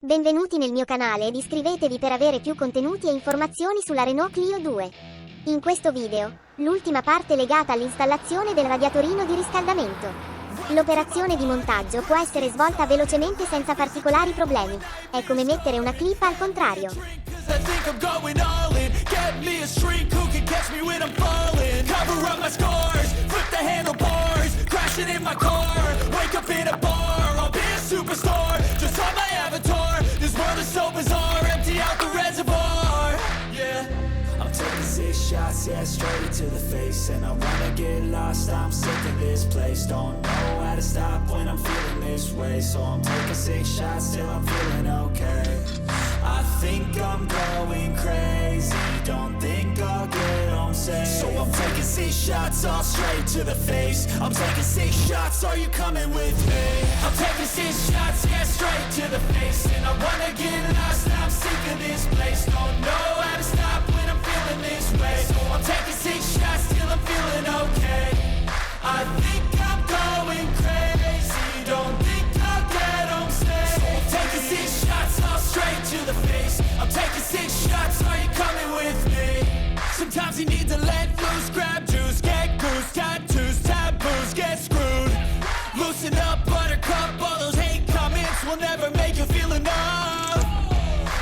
Benvenuti nel mio canale ed iscrivetevi per avere più contenuti e informazioni sulla Renault Clio 2. In questo video, l'ultima parte legata all'installazione del radiatorino di riscaldamento. L'operazione di montaggio può essere svolta velocemente senza particolari problemi. È come mettere una clip al contrario. Superstar, just on my avatar. This world is so bizarre, empty out the reservoir. Yeah, I'm taking 6 shots, yeah, straight to the face. And I wanna get lost, I'm sick of this place. Don't know how to stop when I'm feeling this way. So I'm taking 6 shots till I'm feeling okay. I think I'm going crazy, don't think I'll get home safe. So I'm taking 6 shots, all straight to the face. I'm taking 6 shots, are you coming with me? I'm taking 6 shots, yeah, straight to the face. And I wanna get lost, I'm sick of this place. Don't know how to stop when I'm feeling this way. So I'm taking 6 shots till I'm feeling okay. I think I'm going crazy, don't think I'll get home safe. So I'm taking 6 shots, all straight to the face. I'm taking 6 shots, are you coming with me? Sometimes you need to let loose, grab juice, get goose, tattoos, taboos, get screwed. Loosen up, buttercup, all those hate comments will never make you feel enough.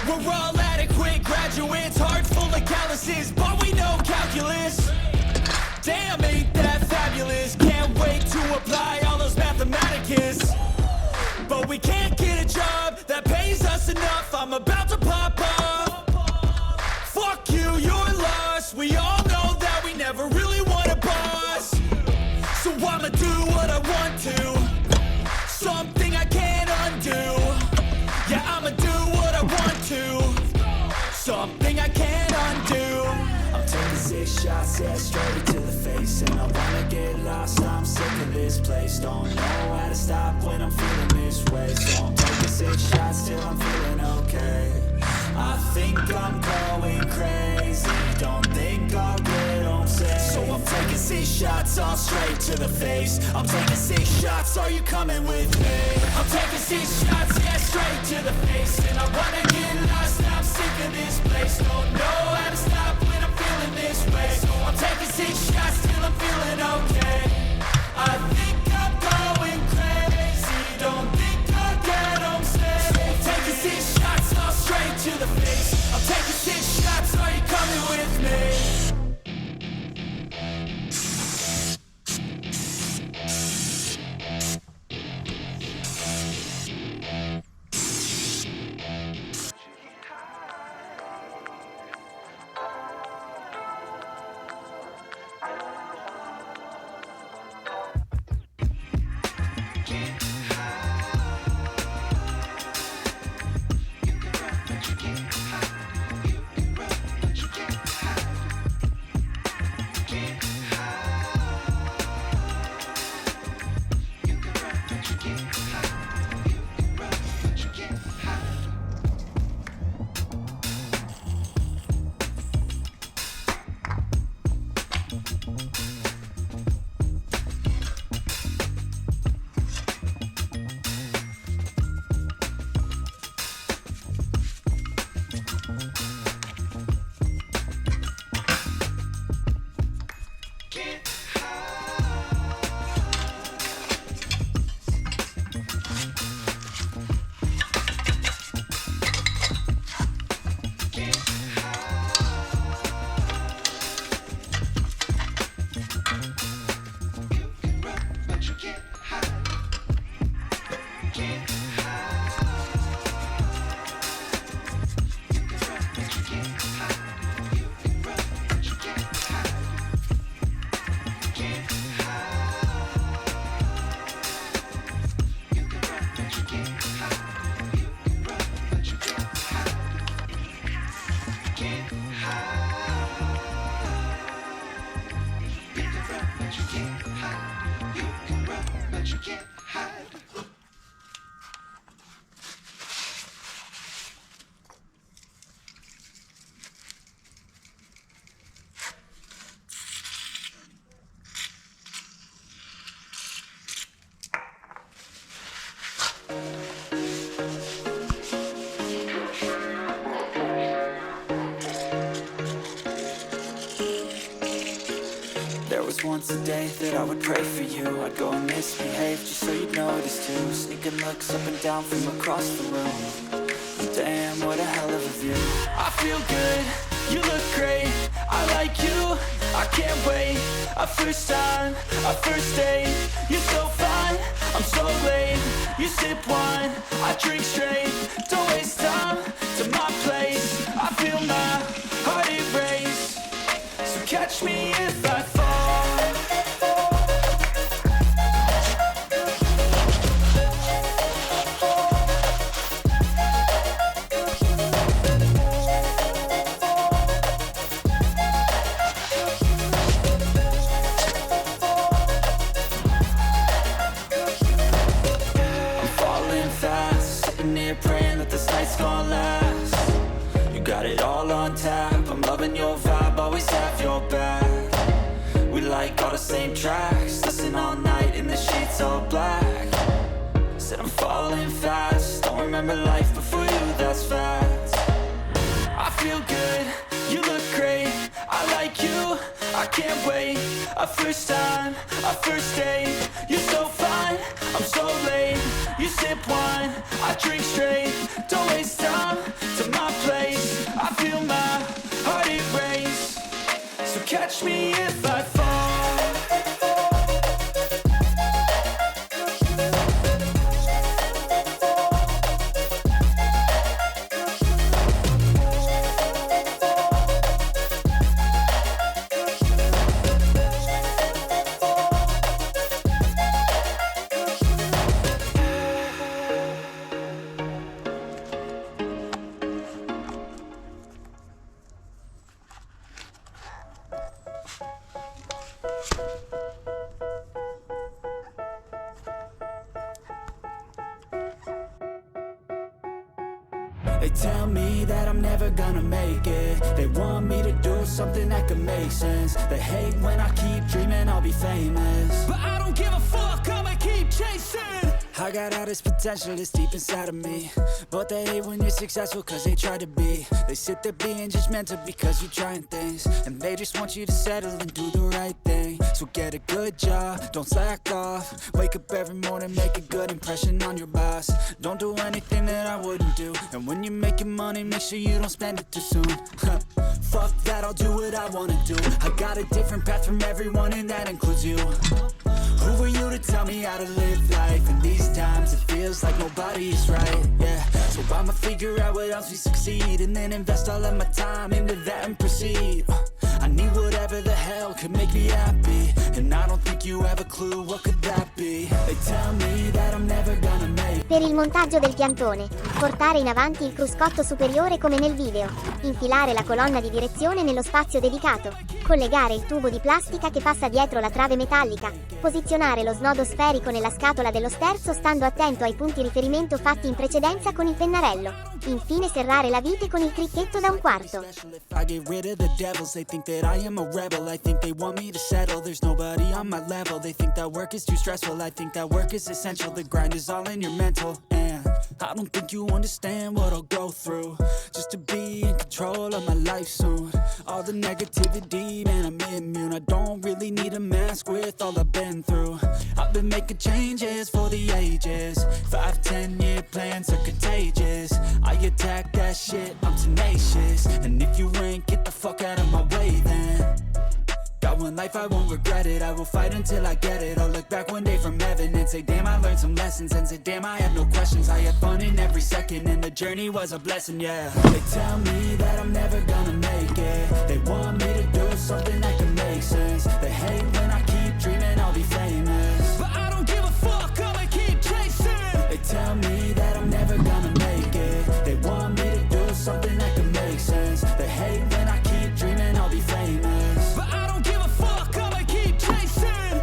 We're all adequate graduates, heart full of calluses, but we know calculus. Damn, ain't that fabulous? Can't wait to apply all those mathematicus. But we can't get a job that pays us enough. I'm about to pop up. Fuck you, you're lost. We all know that we never really want a boss. So I'ma do what I want to, something I can't undo. Yeah, I'ma do what I want to, something I can't undo. I'm taking 6 shots, yeah, straight to the face. And I wanna get lost, I'm sick of this place. Don't know how to stop when I'm feeling this way. So I'm taking 6 shots till I'm feeling okay. I think I'm going crazy, don't think I'll get home safe. So I'm taking 6 shots, all straight to the face. I'm taking 6 shots, are you coming with me? I'm taking 6 shots, yeah, straight to the face. And I wanna get lost, I'm sick of this place. Don't know how to stop when I'm feeling this way. So I'm taking 6 shots till I'm feeling okay. I think I'm going crazy, don't think I'll get home safe. So I'm taking 6 shots, all straight to the face. I'm taking 6 shots, are you coming with me? once a day that I would pray for you. I'd go and misbehave just so you'd notice too. Sneaking looks up and down from across the room. Damn, what a hell of a view. I feel good, you look great, I like you, I can't wait. A first time, a first date, you're so fine, I'm so late. You sip wine, I drink straight. Don't waste time to my place. I feel my heart erase. So catch me if I fall. Praying that this night's gonna last. You got it all on tap, I'm loving your vibe, always have your back. We like all the same tracks, listen all night in the sheets all black. Said I'm falling fast, don't remember life before you, that's fact. I feel good, you look great, I like you, I can't wait. A first time, a first date, you're so fine, I'm so late. You sip wine, I drink straight. Don't waste time to my place. I feel my heart erase. So catch me if I fall. They tell me that I'm never gonna make it. They want me to do something that could make sense. They hate when I keep dreaming I'll be famous, but I don't give a fuck, I'ma keep chasing. I got all this potential that's deep inside of me, but they hate when you're successful cause they try to be. They sit there being judgmental because you're trying things, and they just want you to settle and do the right thing. So get a good job, don't slack off. Wake up every morning, make a good impression on your boss. Don't do anything that I wouldn't do, and when you're making money, make sure you don't spend it too soon. Fuck that, I'll do what I wanna do. I got a different path from everyone and that includes you. Who are you to tell me how to live life? In these times it feels like nobody is right, yeah. So I'ma figure out what else we succeed, and then invest all of my time into that and proceed. I need whatever the hell could make me happy, and I don't think you have a clue what could that be. They tell me that I'm never gonna make. Per il montaggio del piantone, portare in avanti il cruscotto superiore come nel video, infilare la colonna di direzione nello spazio dedicato, collegare il tubo di plastica che passa dietro la trave metallica, posizionare lo snodo sferico nella scatola dello sterzo stando attento ai punti riferimento fatti in precedenza con il pennarello, infine serrare la vite con il cricchetto da 1/4. I get rid of the devils, they think that I am a rebel. I think they want me to settle, there's nobody on my level. They think that work is too stressful, I think that work is essential. The grind is all in your mental, and I don't think you understand what I'll go through just to be in control of my life soon. All the negativity, man, I'm immune. I don't really need a mask with all I've been through. I've been making changes for the ages. 5-10 year plans are contagious. I attack that shit, I'm tenacious. And if you ain't, get the fuck out of my way then. Got one life, I won't regret it. I will fight until I get it. I'll look back one day from heaven and say, damn, I learned some lessons. And say, damn, I have no questions. I had fun in every second, and the journey was a blessing, yeah. They tell me that I'm never gonna make it. They want me to do something that can make sense. They hate when I keep dreaming I'll be famous, but I don't give a fuck, I'ma keep chasing. They tell me that I'm never gonna make it. They want me to do something that can make sense. They hate when I keep dreaming I'll be famous, but I don't give a fuck, I'ma keep chasing.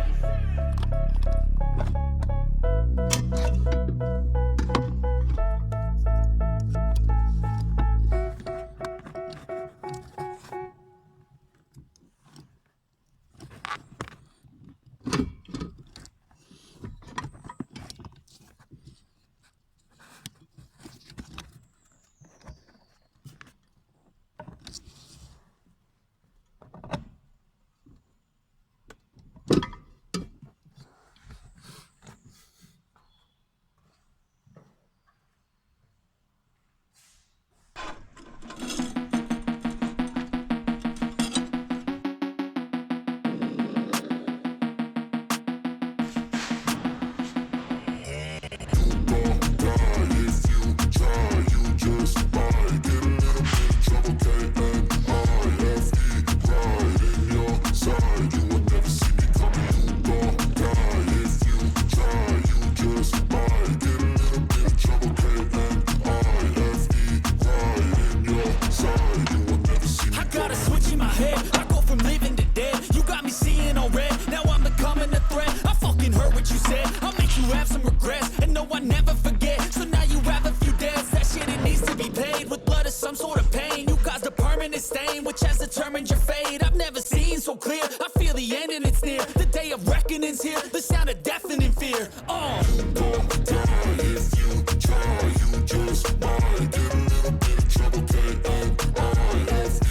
you have some regrets. And no, I never forget. So now you have a few debts. That shit, it needs to be paid with blood or some sort of pain. You caused a permanent stain, which has determined your fate. I've never seen so clear. I feel the end and it's near. The day of reckoning's here. The sound of deafening fear. Don't die if you try. You just might get a little bit of trouble. K-A-I-F-E,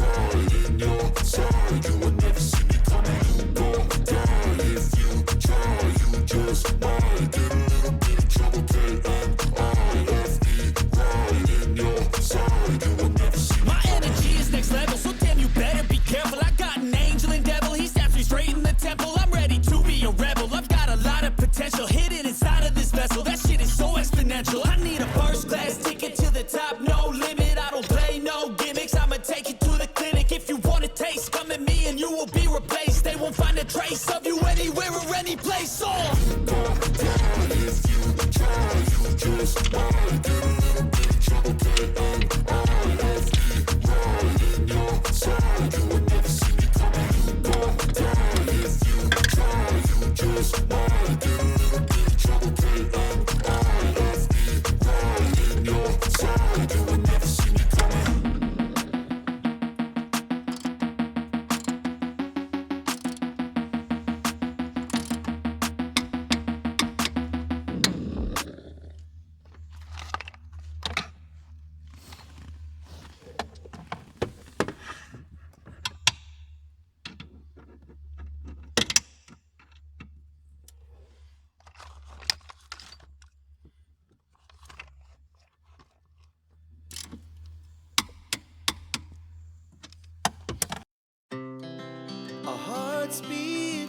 right in your side. You will never see me coming. Don't die if you try. You just might get a little bit of trouble. K-A-I-F-E, right in your side. You will never see me. My energy is next level, so damn you better be careful. I got an angel and devil, he stabs me straight in the temple. I'm ready to be a rebel. I've got a lot of potential hidden inside of this vessel. That shit is so exponential. I need a first class ticket to the top, no limit. I don't play no gimmicks. I'ma take you to the clinic. If you want a taste, come at me and you will be replaced. They won't find a trace of you anywhere or any place. Don't die if you try. You just might get a little bit of trouble. K-A-I-F-E, right in your side. You will never see me coming. Don't die if you try. You just might get a little bit of trouble. K-A-I-F-E, right in your side. You will never see me coming. Our hearts beat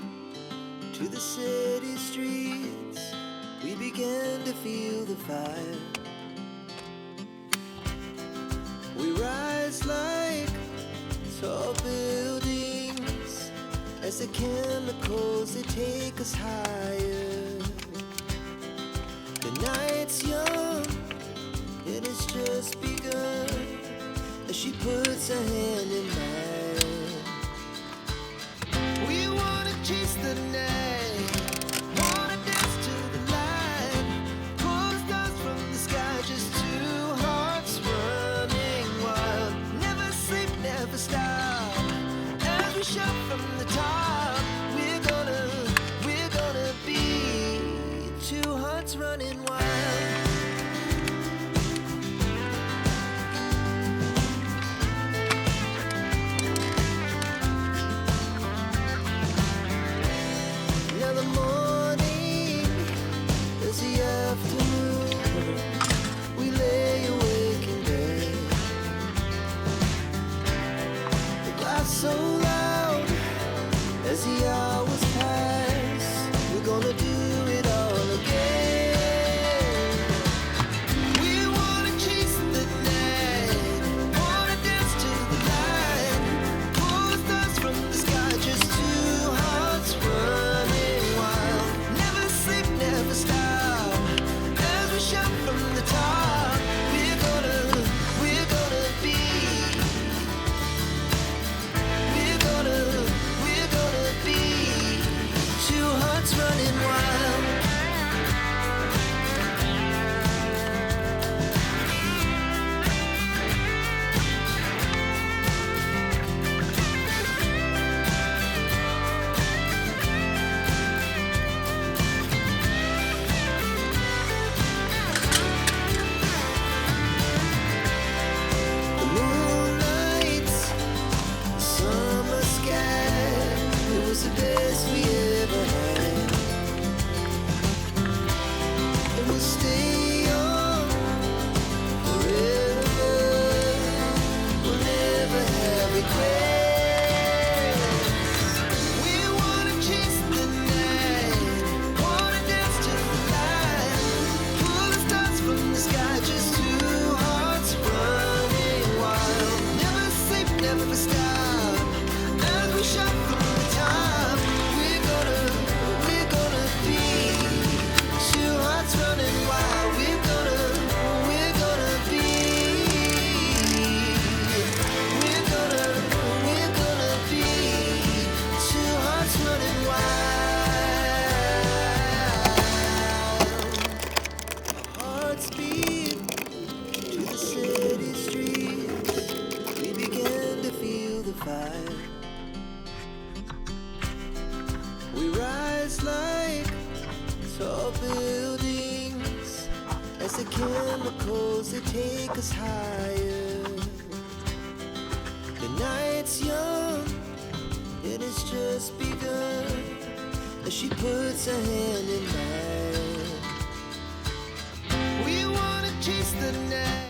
to the city streets. We began to feel the fire. We rise like tall buildings as the chemicals, they take us higher. The night's young, it has just begun as she puts her hand in mine. We wanna chase the night, wanna dance to the light, pull the stars from the sky, just two hearts running wild. Never sleep, never stop, as we shout from the top. We're gonna be two hearts running wild. Now the morning is the afternoon. We lay awake in bed. The glass so loud as the hours pass. We're gonna do it all again. chemicals, they take us higher. The night's young, it has just begun, as she puts her hand in mine. We wanna chase the night.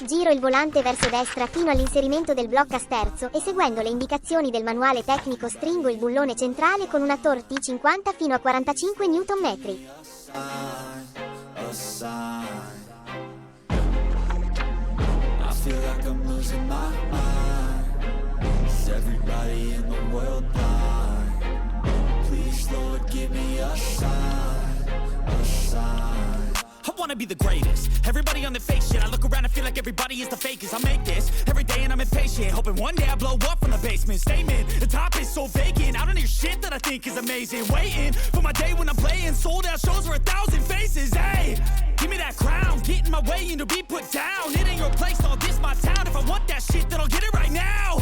Giro il volante verso destra fino all'inserimento del blocco a sterzo e seguendo le indicazioni del manuale tecnico stringo il bullone centrale con una torque T50 fino a 45 Nm. I wanna be the greatest. Everybody on the fake shit. I look around and feel like everybody is the fakest. I make this every day and I'm impatient, hoping one day I blow up from the basement. Statement, the top is so vacant. I don't hear shit that I think is amazing. Waiting for my day when I'm playing sold out shows for 1,000 faces. Hey, give me that crown, get in my way and to be put down. It ain't your place, no, this my town. If I want that shit, then I'll get it right now.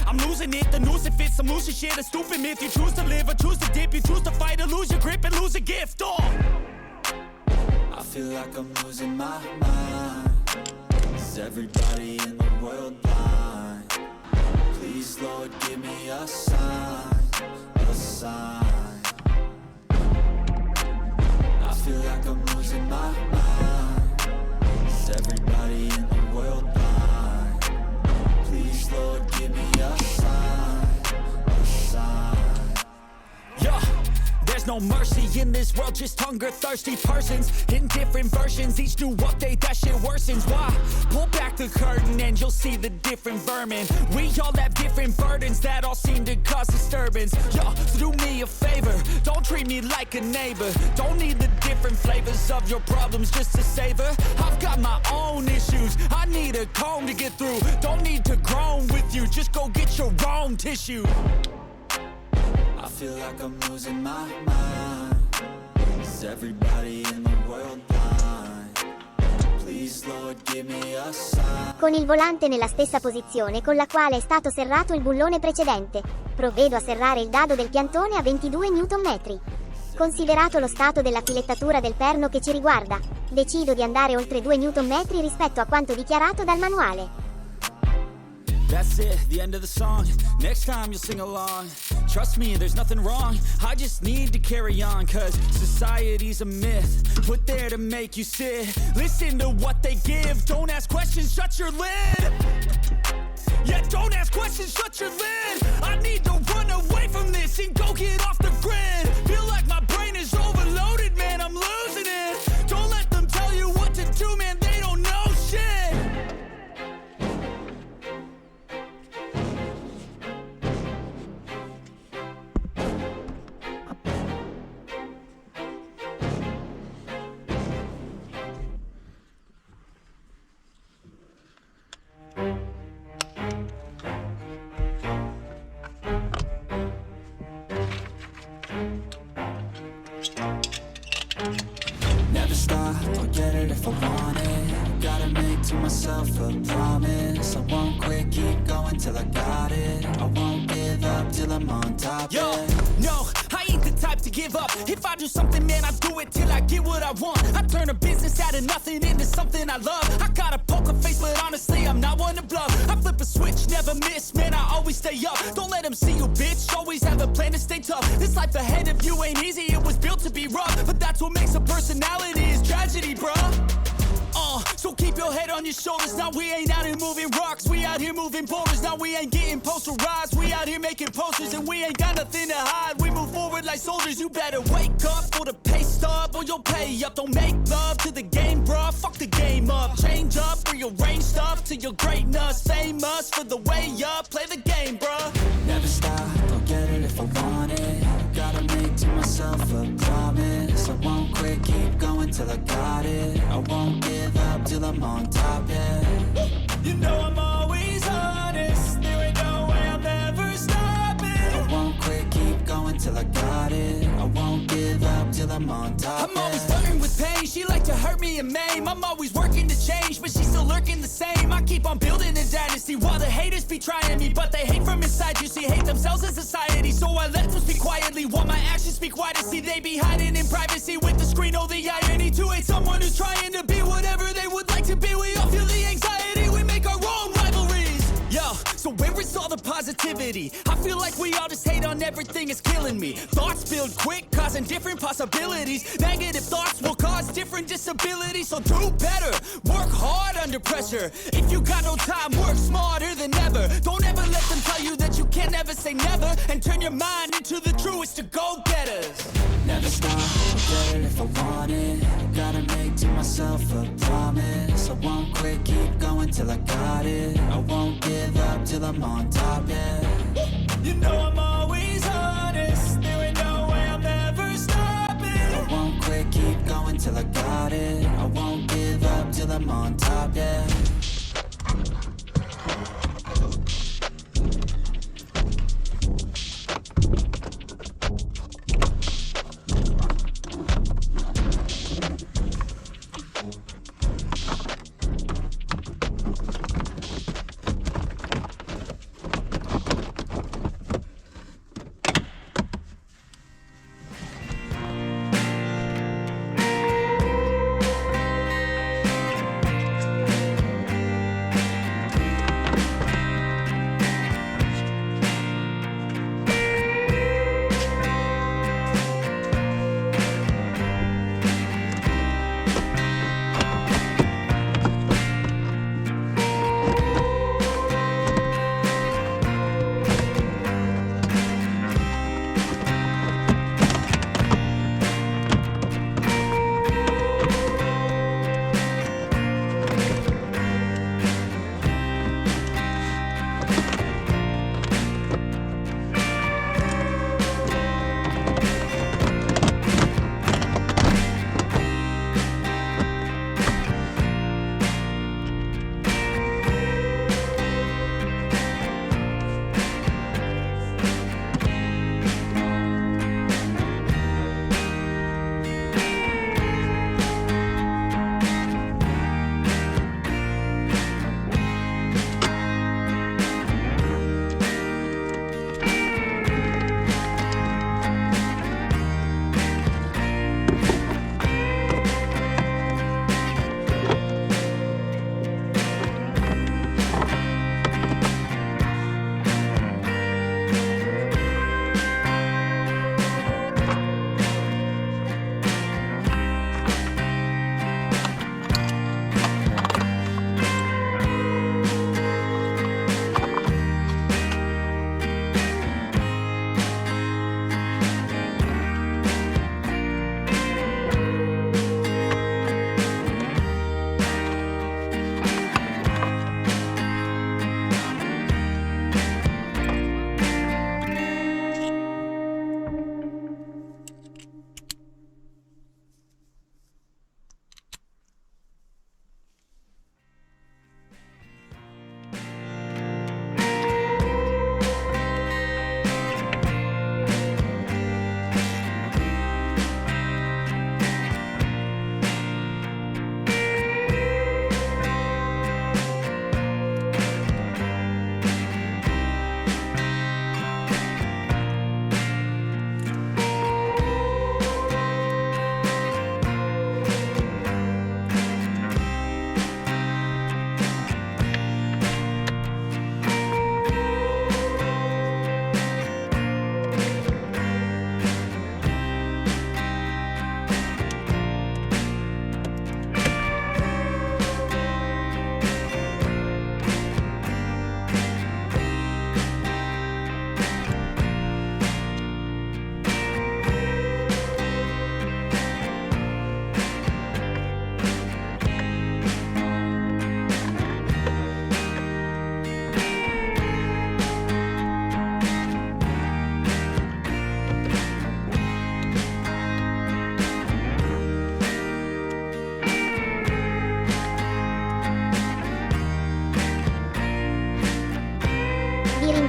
I'm losing it, the noose it fits, some losing shit, a stupid myth. You choose to live or choose to dip, you choose to fight or lose your grip and lose a gift. Oh, I feel like I'm losing my mind. Is everybody in the world blind? Please, Lord, give me a sign, a sign. I feel like I'm losing my mind. Is everybody in the world blind? Please, Lord, give me a sign, a sign. yeah. There's no mercy in this world, just hunger-thirsty persons in different versions. Each new update, that shit worsens. Why? Pull back the curtain and you'll see the different vermin. We all have different burdens that all seem to cause disturbance. Yo, so do me a favor, don't treat me like a neighbor. Don't need the different flavors of your problems just to savor. I've got my own issues, I need a comb to get through. Don't need to groan with you, just go get your own tissue. I feel like I'm losing my mind. Is everybody in the world blind? Please, Lord, give me a sign. Con il volante nella stessa posizione con la quale è stato serrato il bullone precedente, provvedo a serrare il dado del piantone a 22 Nm. Considerato lo stato della filettatura del perno che ci riguarda, decido di andare oltre 2 Nm rispetto a quanto dichiarato dal manuale. That's it, the end of the song. Next time you'll sing along. Trust me, there's nothing wrong. I just need to carry on, cause society's a myth, put there to make you sit. Listen to what they give. Don't ask questions, shut your lid. Yeah, don't ask questions, shut your lid. I need to run away from this and go get off the grid. Feel like my brain is overloaded, man, I'm losing it. Don't let them tell you what to do, man, they don't know shit. to myself a promise. I won't quit, keep going till I got it. I won't give up till I'm on top. Yo, yeah. no, I ain't the type to give up. If I do something, man, I do it till I get what I want. I turn a business out of nothing into something I love. I got a poker face, but honestly, I'm not one to bluff. I flip a switch, never miss, man, I always stay up. Don't let them see you, bitch, always have a plan to stay tough. This life ahead of you ain't easy, it was built to be rough. But that's what makes a personality, is tragedy, bruh. So keep your head on your shoulders. Now we ain't out here moving rocks, we out here moving boulders. Now we ain't getting posterized, we out here making posters. And we ain't got nothing to hide, we move forward like soldiers. You better wake up for the pay stub, or you'll pay up. Don't make love to the game, bruh, fuck the game up. Change up, rearrange stuff to your greatness. Famous for the way up, play the game, bruh. Never stop, I'll get it if I want it. Gotta make to myself a promise. I won't quit, keep going till I got it. I won't give up till I'm on top, yeah. You know I'm always honest, there ain't no way I'm ever stopping. I won't quit, keep going till I got it. I won't give up till I'm on top, I'm always flirting with pain, she like to hurt me and maim. I'm always working to change, but she's still lurking the same. I keep on building a dynasty while the haters be trying me. But they hate from inside, you see, hate themselves in society. So I let them speak quietly while my actions speak wider. See, they be hiding in privacy with the screen, oh the irony. To hate someone who's trying to be whatever they would like to be. We all feel the anxiety, we make our own rivalries. Yo, so where is all the positivity? I feel like we all just hate on everything, it's killing me. Thoughts build quick, causing different possibilities. Negative thoughts will cause different disabilities. So do better, work hard under pressure. If you got no time, work smarter than ever. Don't ever let them tell you that you can never say never. And turn your mind into the truest of go-getters. Never stop, I'll get it if I want it. Gotta make to myself a promise. I won't quit, keep going till I got it. I won't give up till I'm on top, yeah. You know I'm always honest, there ain't no way I'm ever stopping. I won't quit, keep going till I got it. I won't give up till I'm on top, yeah.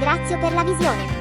ringrazio per la visione.